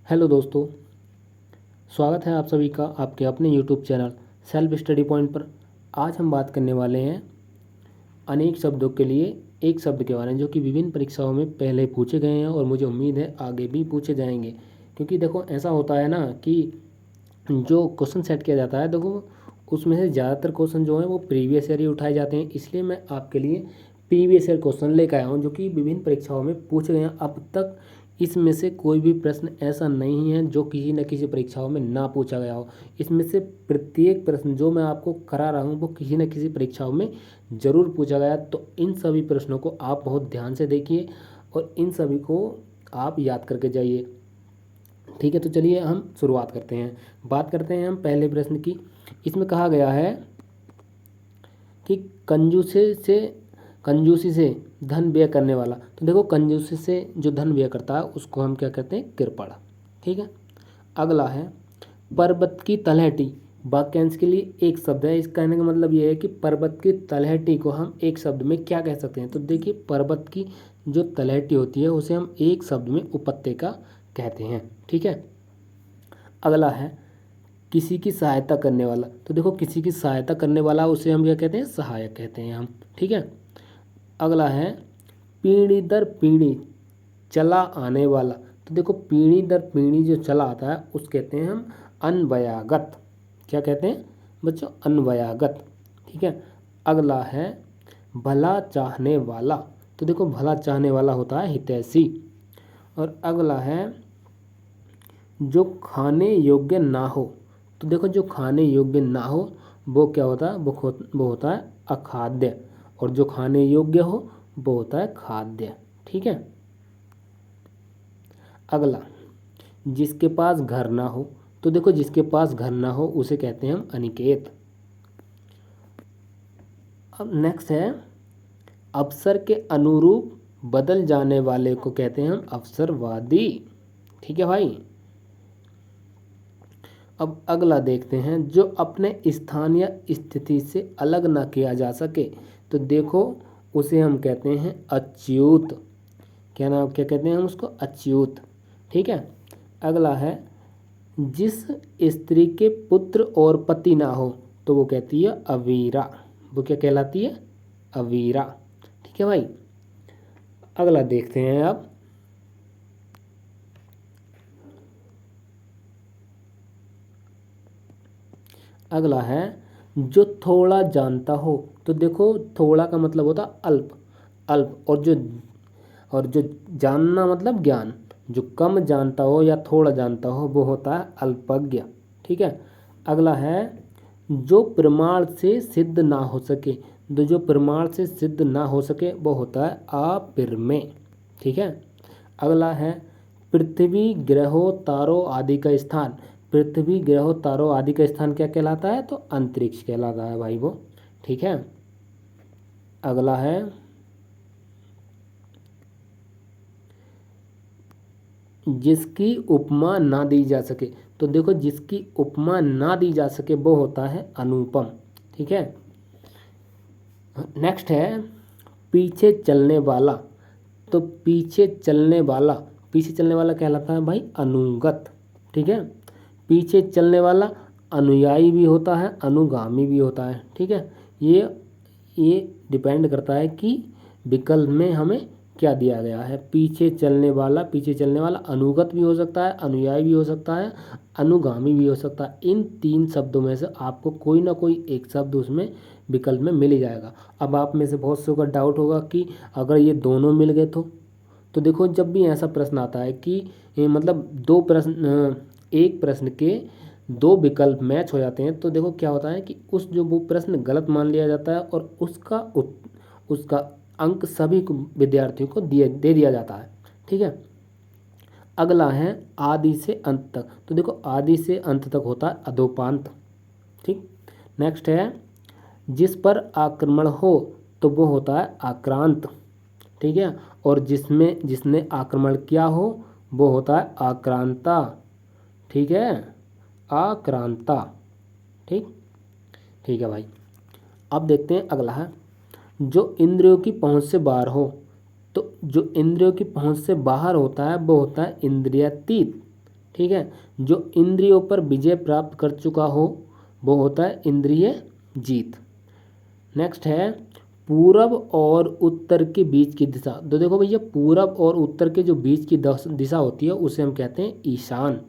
Hello दोस्तों, स्वागत है आप सभी का आपके अपने YouTube channel self study point पर। आज हम बात करने वाले हैं अनेक शब्दों के लिए एक शब्द के बारे में, जो कि विभिन्न परीक्षाओं में पहले पूछे गए हैं और मुझे उम्मीद है आगे भी पूछे जाएंगे। क्योंकि देखो ऐसा होता है ना कि जो क्वेश्चन सेट किया जाता है, देखो उसमें से ज़्यादातर क्वेश्चन जो हैं वो प्रीवियस ईयर ही उठाए जाते हैं। इसलिए मैं आपके लिए प्रीवियस ईयर क्वेश्चन लेकर आया हूँ जो कि विभिन्न परीक्षाओं में पूछे गए हैं। अब तक इसमें से कोई भी प्रश्न ऐसा नहीं है जो किसी न किसी परीक्षाओं में ना पूछा गया हो। इसमें से प्रत्येक प्रश्न जो मैं आपको करा रहा हूँ वो किसी न किसी परीक्षाओं में ज़रूर पूछा गया। तो इन सभी प्रश्नों को आप बहुत ध्यान से देखिए और इन सभी को आप याद करके जाइए। ठीक है, तो चलिए हम शुरुआत करते हैं। बात करते हैं हम पहले प्रश्न की। इसमें कहा गया है कि कंजूसी से धन व्यय करने वाला। तो देखो कंजूसी से जो धन व्यय करता है उसको हम क्या कहते हैं? कृपण। ठीक है। अगला है पर्वत की तलहटी। वाक्यांश के लिए एक शब्द है। इस कहने का मतलब ये है कि पर्वत की तलहटी को हम एक शब्द में क्या कह सकते हैं? तो देखिए पर्वत की जो तलहटी होती है उसे हम एक शब्द में उपत्यका कहते हैं। ठीक है। अगला है किसी की सहायता करने वाला। तो देखो किसी की सहायता करने वाला उसे हम क्या कहते हैं? सहायक कहते हैं हम। ठीक है। अगला है पीढ़ी दर पीढ़ी चला आने वाला। तो देखो पीढ़ी दर पीढ़ी जो चला आता है उस कहते हैं हम अन्वयागत। क्या कहते हैं बच्चों? अन्वयागत। ठीक है। अगला है भला चाहने वाला। तो देखो भला चाहने वाला होता है हितैषी। और अगला है जो खाने योग्य ना हो। तो देखो जो खाने योग्य ना हो वो क्या होता है? वो होता है अखाद्य। और जो खाने योग्य हो वो होता है खाद्य। ठीक है। अगला जिसके पास घर ना हो। तो देखो जिसके पास घर ना हो उसे कहते हैं हम अनिकेत। अब नेक्स्ट है अवसर के अनुरूप बदल जाने वाले को कहते हैं हम अवसरवादी। ठीक है भाई। अब अगला देखते हैं जो अपने स्थान या स्थिति से अलग ना किया जा सके। तो देखो उसे हम कहते हैं अच्युत। क्या कहते हैं हम उसको? अच्युत। ठीक है। अगला है जिस स्त्री के पुत्र और पति ना हो तो वो कहती है अवीरा। वो क्या कहलाती है? अवीरा। ठीक है भाई। अगला देखते हैं अब अगला है जो थोड़ा जानता हो। तो देखो थोड़ा का मतलब होता अल्प। अल्प और जो जानना मतलब ज्ञान। जो कम जानता हो या थोड़ा जानता हो वो होता है अल्पज्ञ। ठीक है। अगला है जो प्रमाण से सिद्ध ना हो सके। तो जो प्रमाण से सिद्ध ना हो सके वो होता है अप्रमेय। ठीक है। अगला है पृथ्वी ग्रहों तारों आदि का स्थान। पृथ्वी ग्रहों तारों आदि का स्थान क्या कहलाता है? तो अंतरिक्ष कहलाता है भाई वो। ठीक है। अगला है जिसकी उपमा ना दी जा सके। तो देखो जिसकी उपमा ना दी जा सके वो होता है अनुपम। ठीक है। नेक्स्ट है पीछे चलने वाला। तो पीछे चलने वाला कहलाता है भाई अनुगत। ठीक है। पीछे चलने वाला अनुयायी भी होता है, अनुगामी भी होता है। ठीक है। ये डिपेंड करता है कि विकल्प में हमें क्या दिया गया है। पीछे चलने वाला अनुगत भी हो सकता है, अनुयायी भी हो सकता है, अनुगामी भी हो सकता है। इन तीन शब्दों में से आपको कोई ना कोई एक शब्द उसमें विकल्प में मिल ही जाएगा। अब आप में से बहुत से का डाउट होगा कि अगर ये दोनों मिल गए तो देखो जब भी ऐसा प्रश्न आता है कि मतलब एक प्रश्न के दो विकल्प मैच हो जाते हैं तो देखो क्या होता है कि वो प्रश्न गलत मान लिया जाता है और उसका अंक सभी विद्यार्थियों को दे दिया जाता है। ठीक है। अगला है आदि से अंत तक। तो देखो आदि से अंत तक होता है अधोपांत। ठीक। नेक्स्ट है जिस पर आक्रमण हो तो वो होता है आक्रांत। ठीक है। और जिसने आक्रमण किया हो वो होता है आक्रांता। ठीक है। आक्रांता। ठीक ठीक है भाई। अब देखते हैं अगला है जो इंद्रियों की पहुंच से बाहर हो। तो जो इंद्रियों की पहुंच से बाहर होता है वो होता है इंद्रियातीत। ठीक है। जो इंद्रियों पर विजय प्राप्त कर चुका हो वो होता है इंद्रिय जीत। नेक्स्ट है पूरब और उत्तर के बीच की दिशा। तो देखो भैया, पूरब और उत्तर के जो बीच की दिशा होती है उसे हम कहते हैं ईशान।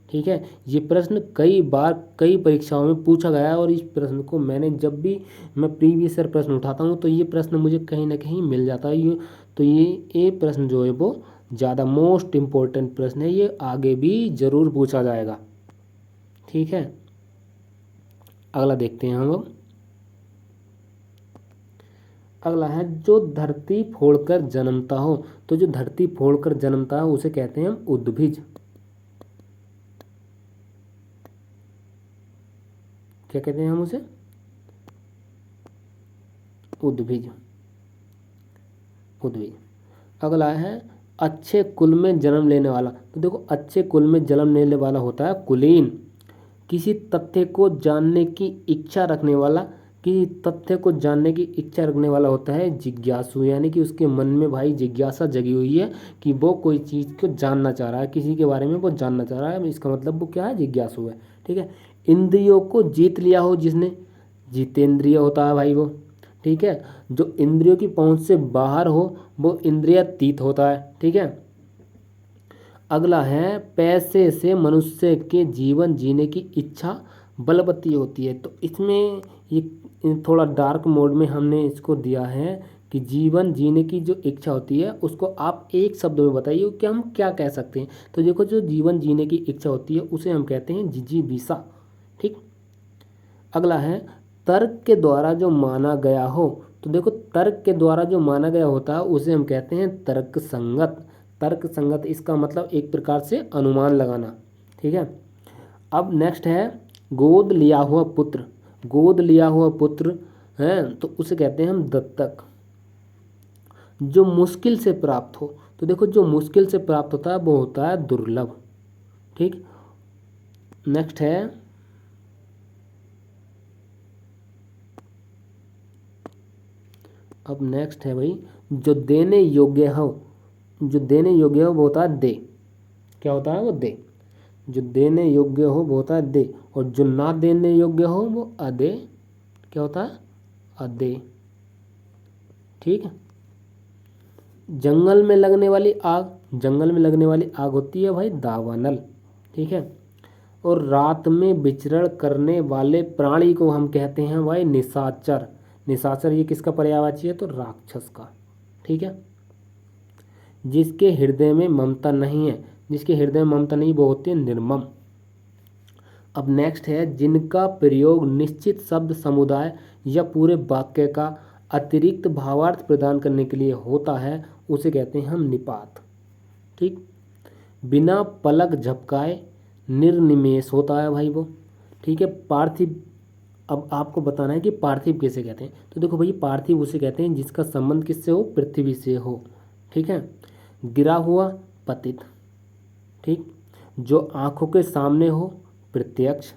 ठीक है। ये प्रश्न कई बार कई परीक्षाओं में पूछा गया है और इस प्रश्न को मैंने जब भी मैं प्रीवियस ईयर प्रश्न उठाता हूँ तो ये प्रश्न मुझे कहीं ना कहीं मिल जाता है। ये प्रश्न जो है वो ज़्यादा मोस्ट इम्पोर्टेंट प्रश्न है, ये आगे भी ज़रूर पूछा जाएगा। ठीक है। अगला देखते हैं हम अब। अगला है जो धरती फोड़कर जन्मता हो। तो जो धरती फोड़कर जन्मता है उसे कहते हैं हम उद्भिज। क्या कहते हैं हम उसे? उद्भिज। उद्भिज। अगला है अच्छे कुल में जन्म लेने वाला। तो देखो, अच्छे कुल में जन्म लेने वाला होता है कुलीन। किसी तथ्य को जानने की इच्छा रखने वाला, किसी तथ्य को जानने की इच्छा रखने वाला होता है जिज्ञासु। यानी कि उसके मन में भाई जिज्ञासा जगी हुई है कि वो कोई चीज़ को जानना चाह रहा है, किसी के बारे में वो जानना चाह रहा है, इसका मतलब वो क्या है? जिज्ञासु है। ठीक है। इंद्रियों को जीत लिया हो जिसने, जितेंद्रिय होता है भाई वो। ठीक है। जो इंद्रियों की पहुंच से बाहर हो वो इंद्रियातीत होता है। ठीक है। अगला है पैसे से मनुष्य के जीवन जीने की इच्छा बलवती होती है। तो इसमें ये थोड़ा डार्क मोड में हमने इसको दिया है कि जीवन जीने की जो इच्छा होती है उसको आप एक शब्द में बताइए कि हम क्या कह सकते हैं। तो देखो, जो जीवन जीने की इच्छा होती है उसे हम कहते हैं जिजीविषा। ठीक। अगला है तर्क के द्वारा जो माना गया हो। तो देखो, तर्क के द्वारा जो माना गया होता है उसे हम कहते हैं तर्क संगत। तर्क संगत इसका मतलब एक प्रकार से अनुमान लगाना। ठीक है। अब नेक्स्ट है गोद लिया हुआ पुत्र। गोद लिया हुआ पुत्र है तो उसे कहते हैं हम दत्तक। जो मुश्किल से प्राप्त हो। तो देखो, जो मुश्किल से प्राप्त होता है वो होता है दुर्लभ। ठीक। नेक्स्ट है अब नेक्स्ट है भाई जो देने योग्य हो। जो देने योग्य हो वो होता है दे। क्या होता है? वो दे। जो देने योग्य हो वो होता है दे, और जो ना देने योग्य हो वो अदे। क्या होता है? अदे। ठीक है। जंगल में लगने वाली आग। जंगल में लगने वाली आग होती है भाई दावानल। ठीक है। और रात में विचरण करने वाले प्राणी को हम कहते हैं भाई निशाचर। निशाचर ये किसका पर्यायवाची है? तो राक्षस का। ठीक है। जिसके हृदय में ममता नहीं है। जिसके हृदय में ममता नहीं वो होती है निर्मम। अब नेक्स्ट है जिनका प्रयोग निश्चित शब्द समुदाय या पूरे वाक्य का अतिरिक्त भावार्थ प्रदान करने के लिए होता है उसे कहते हैं हम निपात। ठीक। बिना पलक झपकाए निर्निमेष होता है भाई वो। ठीक है। पार्थिव। अब आपको बताना है कि पार्थिव किसे कहते हैं। तो देखो भाई, पार्थिव उसे कहते हैं जिसका संबंध किससे हो? पृथ्वी से हो। ठीक है। गिरा हुआ पतित। ठीक। जो आंखों के सामने हो प्रत्यक्ष,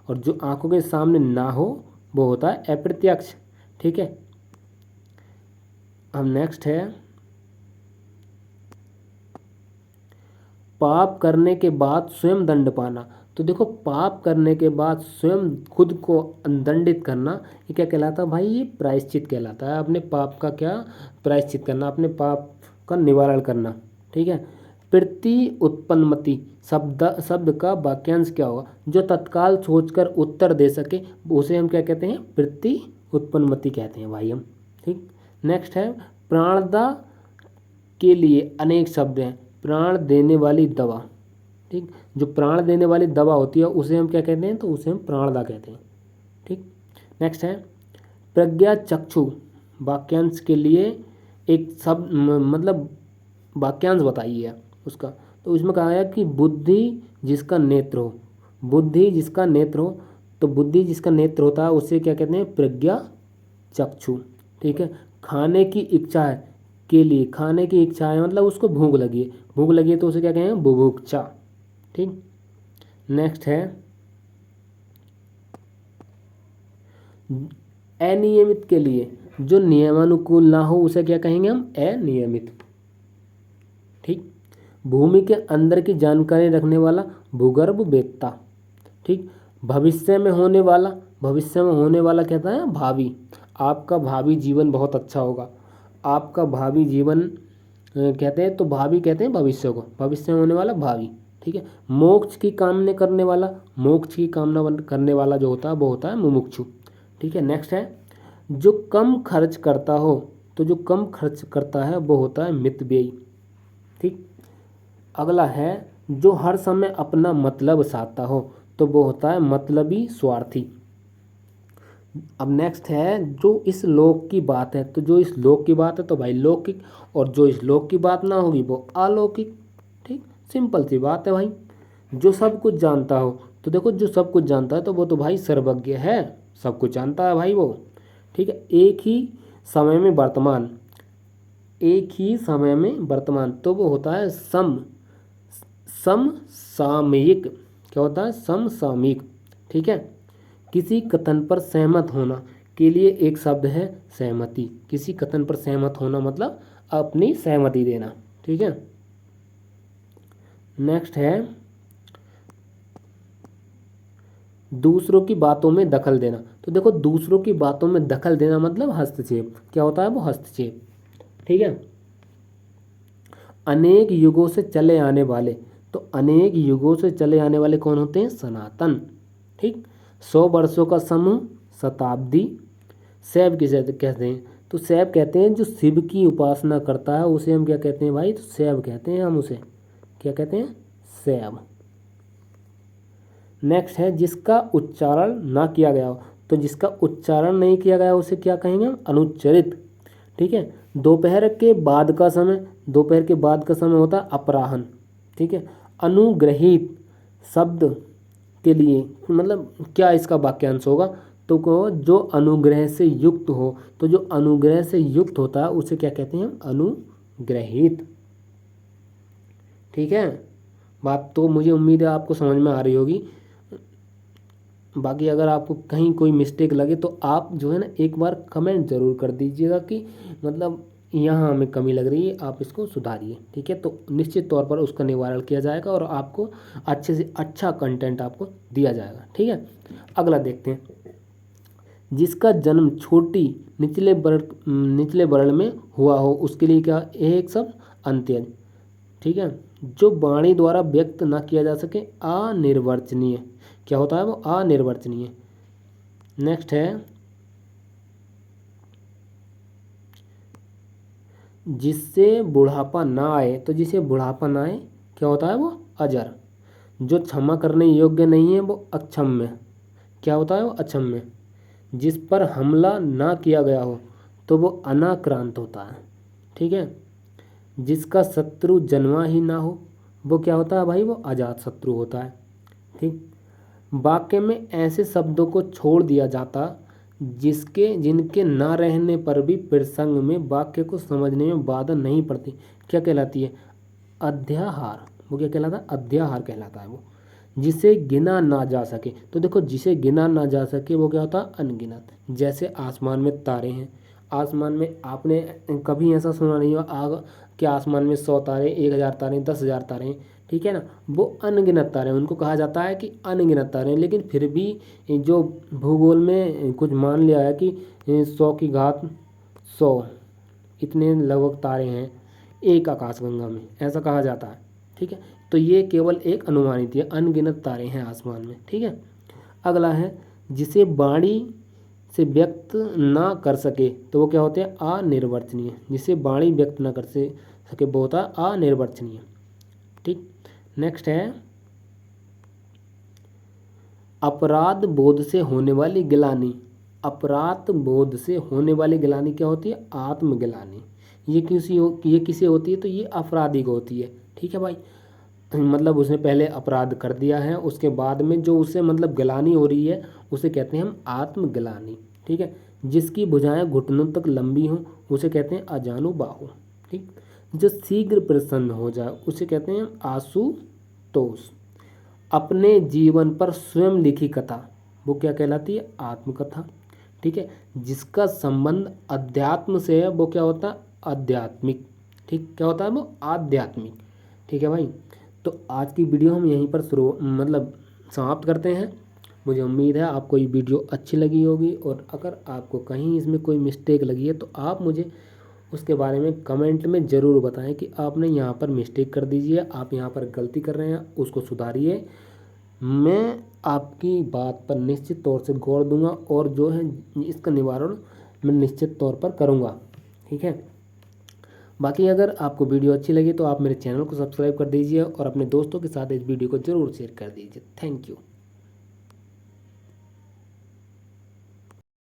और जो आंखों के सामने ना हो वो होता है अप्रत्यक्ष। ठीक है। अब नेक्स्ट है पाप करने के बाद स्वयं दंड पाना। तो देखो, पाप करने के बाद स्वयं खुद को दंडित करना ये क्या कहलाता है भाई? ये प्रायश्चित कहलाता है। अपने पाप का क्या प्रायश्चित करना, अपने पाप का निवारण करना। ठीक है। प्रति उत्पन्नमति शब्द का वाक्यांश क्या होगा? जो तत्काल सोचकर उत्तर दे सके उसे हम क्या कहते हैं? प्रति उत्पन्नमति कहते हैं भाई हम। ठीक। नेक्स्ट है प्राणदा के लिए अनेक शब्द हैं। प्राण देने वाली दवा। ठीक। जो प्राण देने वाली दवा होती है उसे हम क्या कहते हैं? तो उसे हम प्राणदा कहते हैं। ठीक। नेक्स्ट है प्रज्ञा चक्षु। वाक्यांश के लिए एक शब्द मतलब वाक्यांश बताइए उसका। तो इसमें कहा है कि बुद्धि जिसका नेत्र हो। बुद्धि जिसका नेत्र हो। तो बुद्धि जिसका नेत्र होता है उसे क्या कहते हैं? प्रज्ञा चक्षु। ठीक है। खाने की इच्छा है के लिए, खाने की इच्छा है मतलब उसको भूख लगी है। भूख लगी है तो उसे क्या कहें? बुभुक्षा। ठीक। नेक्स्ट है अनियमित के लिए, जो नियमानुकूल ना हो उसे क्या कहेंगे हम? अनियमित। ठीक। भूमि के अंदर की जानकारी रखने वाला भूगर्भ वेत्ता। ठीक, भविष्य में होने वाला कहता है भावी। आपका भावी जीवन बहुत अच्छा होगा, आपका भावी जीवन कहते हैं तो भावी कहते हैं भविष्य को, भविष्य में होने वाला भावी। ठीक है, मोक्ष की कामना करने वाला जो होता है वो होता है मुमुक्षु। ठीक है, नेक्स्ट है जो कम खर्च करता हो, तो जो कम खर्च करता है वो होता है मितव्ययी। ठीक, अगला है जो हर समय अपना मतलब चाहता हो, तो वो होता है मतलबी स्वार्थी। अब नेक्स्ट है जो इस लोक की बात है, तो जो इस लोक की बात है तो भाई लौकिक, और जो इस लोक की बात ना होगी वो अलौकिक। ठीक, सिंपल सी बात है भाई। जो सब कुछ जानता हो, तो देखो जो सब कुछ जानता है तो वो तो भाई सर्वज्ञ है, सब कुछ जानता है भाई वो। ठीक है, एक ही समय में वर्तमान, तो वो होता है समसामयिक। क्या होता है? समसामयिक। ठीक है, किसी कथन पर सहमत होना के लिए एक शब्द है सहमति। किसी कथन पर सहमत होना मतलब अपनी सहमति देना। ठीक है, नेक्स्ट है दूसरों की बातों में दखल देना। तो देखो दूसरों की बातों में दखल देना मतलब हस्तक्षेप। क्या होता है वो? हस्तक्षेप। ठीक है, अनेक युगों से चले आने वाले, तो अनेक युगों से चले आने वाले कौन होते हैं? सनातन। ठीक, 100 वर्षों का समूह शताब्दी। शैव किसे कहते हैं? तो शैव कहते हैं जो शिव की उपासना करता है उसे हम क्या कहते हैं भाई? तो शैव कहते हैं, हम उसे क्या कहते हैं? शैव। नेक्स्ट है जिसका उच्चारण ना किया गया हो, तो जिसका उच्चारण नहीं किया गया उसे क्या कहेंगे हम? अनुच्चरित। ठीक है, दोपहर के बाद का समय होता है अपराह्न। ठीक है, अनुग्रहित शब्द के लिए मतलब क्या इसका वाक्यांश होगा? तो को जो अनुग्रह से युक्त हो, तो जो अनुग्रह से युक्त होता है उसे क्या कहते हैं हम? अनुग्रहित। ठीक है, बात तो मुझे उम्मीद है आपको समझ में आ रही होगी। बाकी अगर आपको कहीं कोई मिस्टेक लगे तो आप जो है ना एक बार कमेंट ज़रूर कर दीजिएगा कि मतलब यहाँ हमें कमी लग रही है, आप इसको सुधारिए। ठीक है, तो निश्चित तौर पर उसका निवारण किया जाएगा और आपको अच्छे से अच्छा कंटेंट आपको दिया जाएगा। ठीक है, अगला देखते हैं। जिसका जन्म छोटी निचले वर्ण में हुआ हो उसके लिए क्या एक शब्द? अंत्यज। ठीक है, जो वाणी द्वारा व्यक्त ना किया जा सके अनिर्वचनीय। क्या होता है वो? अनिर्वचनीय। नेक्स्ट है जिससे बुढ़ापा ना आए, तो जिसे बुढ़ापा ना आए क्या होता है वो? अजर। जो क्षमा करने योग्य नहीं है वो अक्षम्य। क्या होता है वो? अक्षम्य। जिस पर हमला ना किया गया हो तो वो अनाक्रांत होता है। ठीक है, जिसका शत्रु जन्मा ही ना हो वो क्या होता है भाई? वो अजात शत्रु होता है। ठीक, वाक्य में ऐसे शब्दों को छोड़ दिया जाता जिनके ना रहने पर भी प्रसंग में वाक्य को समझने में बाधा नहीं पड़ती। क्या कहलाती है? अध्याहार। वो क्या कहलाता है? अध्याहार कहलाता है वो। जिसे गिना ना जा सके, तो देखो जिसे गिना ना जा सके वो क्या होता है? अनगिनत। जैसे आसमान में तारे हैं, आसमान में आपने कभी ऐसा सुना नहीं होगा कि आसमान में 100 तारे, 1000 तारे, 10,000 तारे हैं। ठीक है ना, वो अनगिनत तारे हैं, उनको कहा जाता है कि अनगिनत तारे हैं। लेकिन फिर भी जो भूगोल में कुछ मान लिया है कि 100 की घात 100 इतने लगभग तारे हैं एक आकाशगंगा में, ऐसा कहा जाता है। ठीक है, तो ये केवल एक अनुमानित है, अनगिनत तारे हैं आसमान में। ठीक है, अगला है जिसे वाणी से व्यक्त ना कर सके तो वो क्या होते हैं? अनिर्वचनीय। जिसे वाणी व्यक्त ना कर सके वो होता है अनिर्वचनीय। ठीक, नेक्स्ट है अपराध बोध से होने वाली गिलानी। अपराध बोध से होने वाली गिलानी क्या होती है? आत्मगिलानी। ये किसे होती है? तो ये अपराधी को होती है। ठीक है भाई, मतलब उसने पहले अपराध कर दिया है, उसके बाद में जो उसे मतलब गिलानी हो रही है उसे कहते हैं हम आत्मगिलानी। ठीक है, जिसकी भुजाएं घुटनों तक लंबी हों उसे कहते हैं अजानुबाहु। ठीक, जो शीघ्र प्रसन्न हो जाए उसे कहते हैं आशुतोष। अपने जीवन पर स्वयं लिखी कथा वो क्या कहलाती है? आत्मकथा। ठीक है, जिसका संबंध अध्यात्म से है वो क्या होता है? आध्यात्मिक। ठीक, क्या होता है वो? आध्यात्मिक। ठीक है भाई। तो आज की वीडियो हम यहीं पर शुरू मतलब समाप्त करते हैं। मुझे उम्मीद है आपको ये वीडियो अच्छी लगी होगी, और अगर आपको कहीं इसमें कोई मिस्टेक लगी है तो आप मुझे उसके बारे में कमेंट में ज़रूर बताएं कि आपने यहाँ पर मिस्टेक कर दीजिए, आप यहाँ पर गलती कर रहे हैं, उसको सुधारिए। मैं आपकी बात पर निश्चित तौर से गौर दूंगा, और जो है इसका निवारण मैं निश्चित तौर पर करूँगा। ठीक है। बाकी अगर आपको वीडियो अच्छी लगी तो आप मेरे चैनल को सब्सक्राइब कर दीजिए, और अपने दोस्तों के साथ इस वीडियो को ज़रूर शेयर कर दीजिए। Thank you.